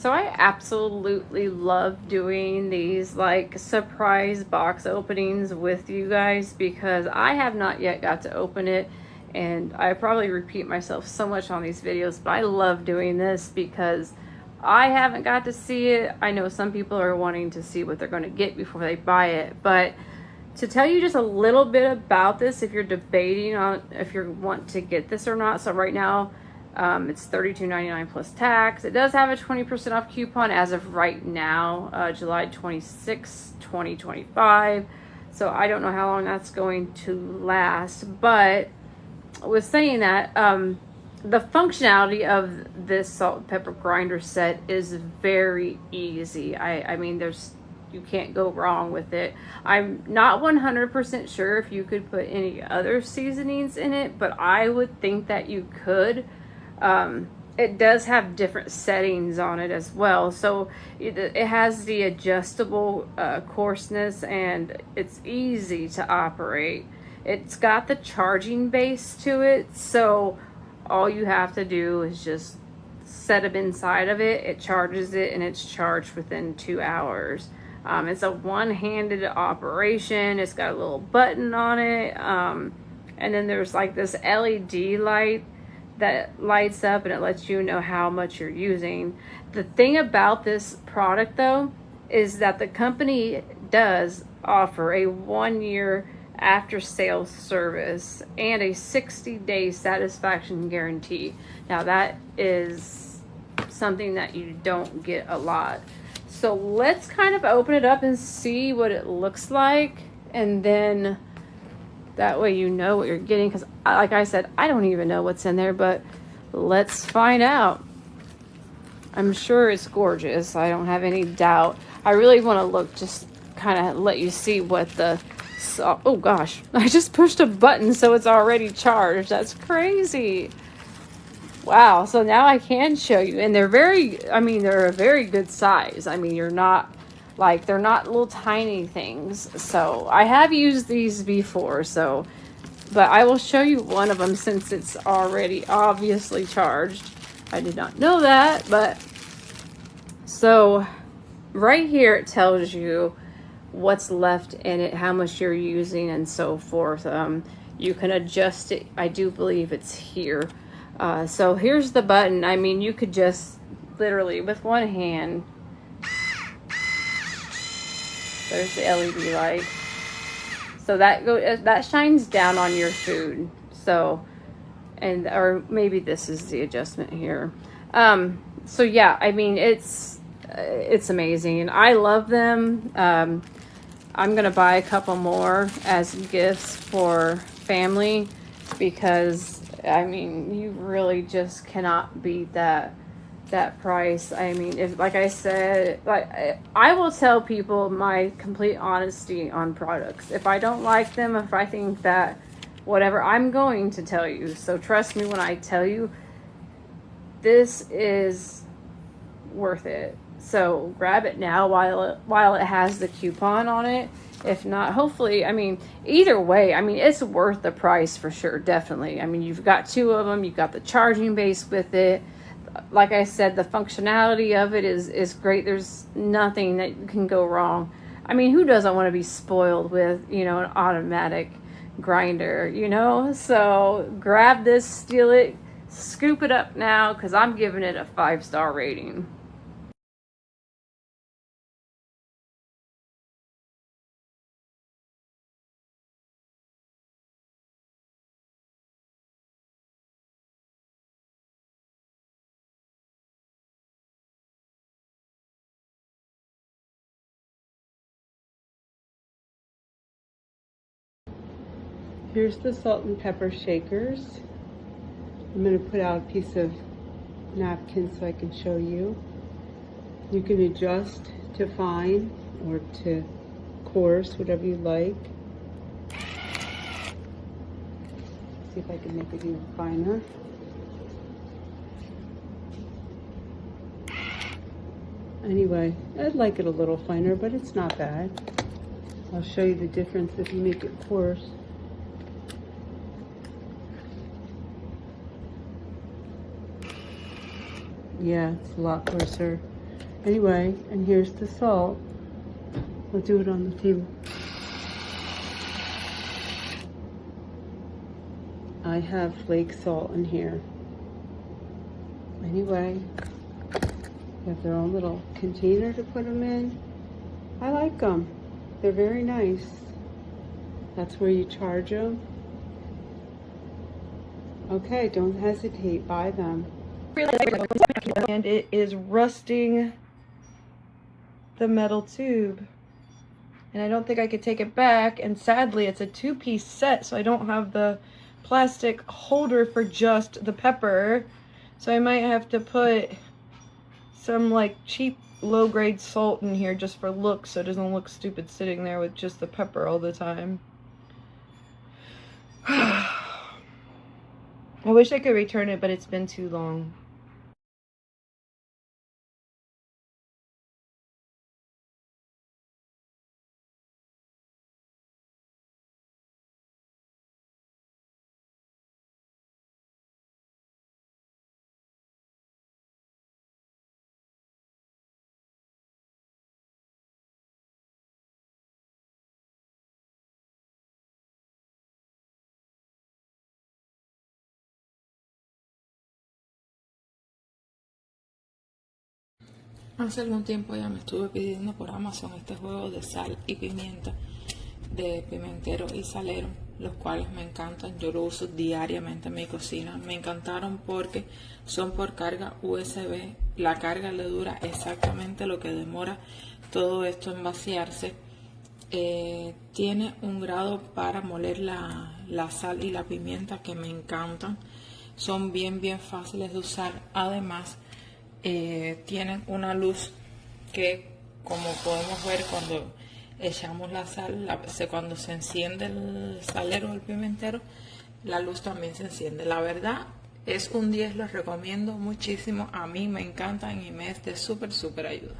So I absolutely love doing these like surprise box openings with you guys because I have not yet got to open it, and I probably repeat myself so much on these videos, but I love doing this because I haven't got to see it. I know some people are wanting to see what they're going to get before they buy it, but to tell you just a little bit about this, if you're debating on if you want to get this or not. So right now, it's $32.99 plus tax. It does have a 20% off coupon as of right now, July 26, 2025. So I don't know how long that's going to last. But with saying that, the functionality of this salt and pepper grinder set is very easy. I mean, you can't go wrong with it. I'm not 100% sure if you could put any other seasonings in it, but I would think that you could. It does have different settings on it as well. So it has the adjustable coarseness, and it's easy to operate. It's got the charging base to it, so all you have to do is just set them inside of it. It charges it, and it's charged within 2 hours. It's a one-handed operation. It's got a little button on it. And then there's like this LED light that lights up and it lets you know how much you're using. The thing about this product though, is that the company does offer a 1-year after sales service and a 60-day satisfaction guarantee. Now that is something that you don't get a lot. So let's kind of open it up and see what it looks like, and then that way you know what you're getting, because like I said, I don't even know what's in there, but let's find out. I'm sure it's gorgeous. I don't have any doubt. I really want to look, just kind of let you see what oh gosh, I just pushed a button so it's already charged. That's crazy. Wow, so now I can show you, and they're they're a very good size. I mean, they're not little tiny things. So I have used these before, but I will show you one of them since it's already obviously charged. I did not know that, but so right here it tells you what's left in it, how much you're using, and so forth. You can adjust it. I do believe it's here. So here's the button. I mean, you could just literally with one hand. There's the LED light. So that shines down on your food. So, or maybe this is the adjustment here. So yeah, I mean, it's amazing. I love them. I'm gonna buy a couple more as gifts for family because I mean, you really just cannot beat that price. I mean, if, like I said, I will tell people my complete honesty on products. If I don't like them, if I think that whatever, I'm going to tell you. So trust me when I tell you this is worth it. So grab it now while it has the coupon on it. If not, hopefully, I mean, either way, I mean, it's worth the price for sure, definitely. I mean, you've got 2 of them, you've got the charging base with it. Like I said, the functionality of it is great. There's nothing that can go wrong. I mean, who doesn't want to be spoiled with, an automatic grinder, So grab this, steal it, scoop it up now, because I'm giving it a 5-star rating. Here's the salt and pepper shakers. I'm going to put out a piece of napkin so I can show you. You can adjust to fine or to coarse, whatever you like. See if I can make it even finer. Anyway, I'd like it a little finer, but it's not bad. I'll show you the difference if you make it coarse. Yeah, it's a lot coarser. Anyway, and here's the salt. I'll do it on the table. I have flake salt in here. Anyway, they have their own little container to put them in. I like them. They're very nice. That's where you charge them. Okay, don't hesitate. Buy them. And it is rusting the metal tube. And I don't think I could take it back. And sadly, it's a two-piece set, so I don't have the plastic holder for just the pepper. So I might have to put some like cheap low-grade salt in here just for looks, so it doesn't look stupid sitting there with just the pepper all the time. I wish I could return it, but it's been too long. Hace algún tiempo ya me estuve pidiendo por Amazon este juego de sal y pimienta, de pimentero y salero, los cuales me encantan. Yo lo uso diariamente en mi cocina. Me encantaron porque son por carga USB. La carga le dura exactamente lo que demora todo esto en vaciarse. Tiene un grado para moler la sal y la pimienta que me encantan. Son bien fáciles de usar. Además, tienen una luz que, como podemos ver cuando echamos la sal, cuando se enciende el salero o el pimentero, la luz también se enciende. La verdad es un 10, los recomiendo muchísimo. A mí me encantan y me es de súper ayuda.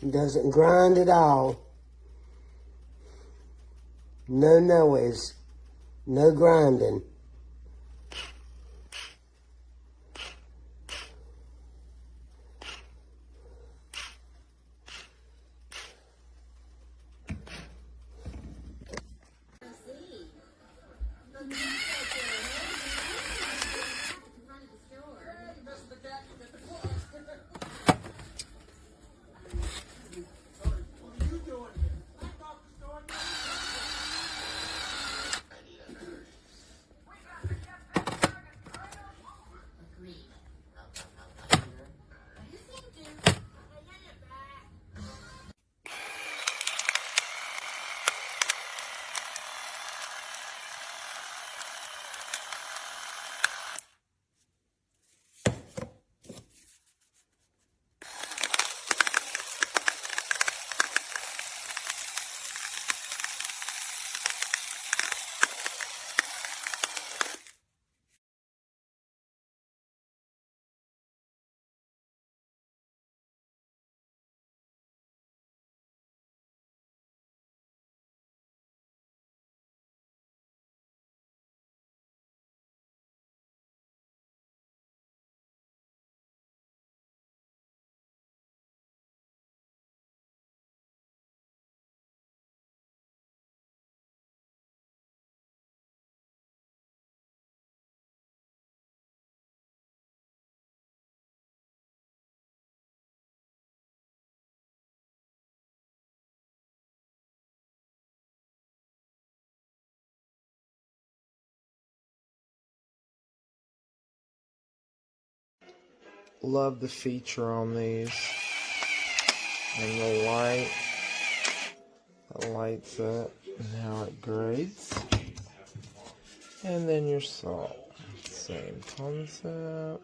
Doesn't grind at all. No noise. No grinding. Love the feature on these. And the light. The lights up and how it grades. And then your salt. Same concept.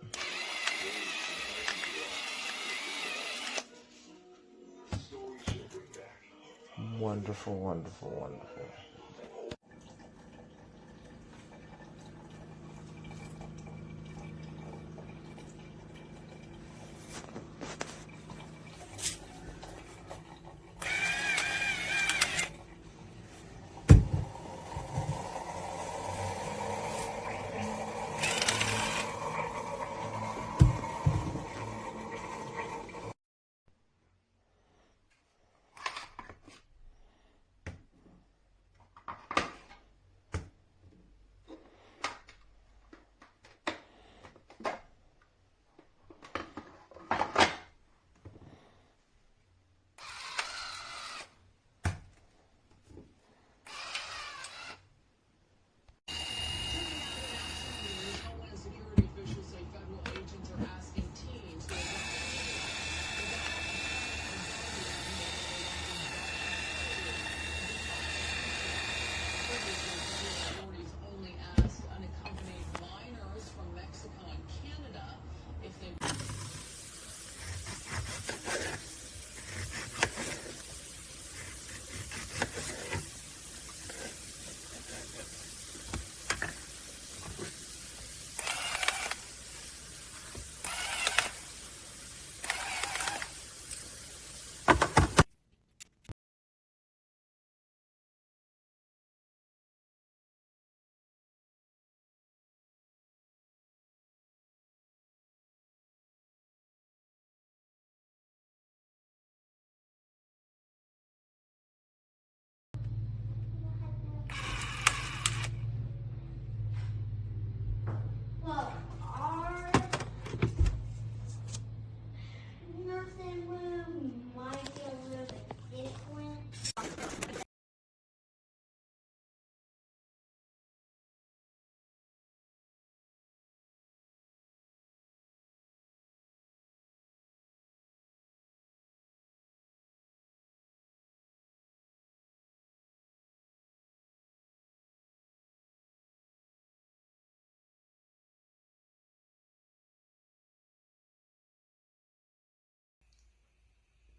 Wonderful, wonderful, wonderful.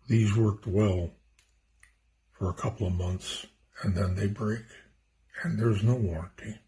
These worked well for a couple of months and then they break and there's no warranty.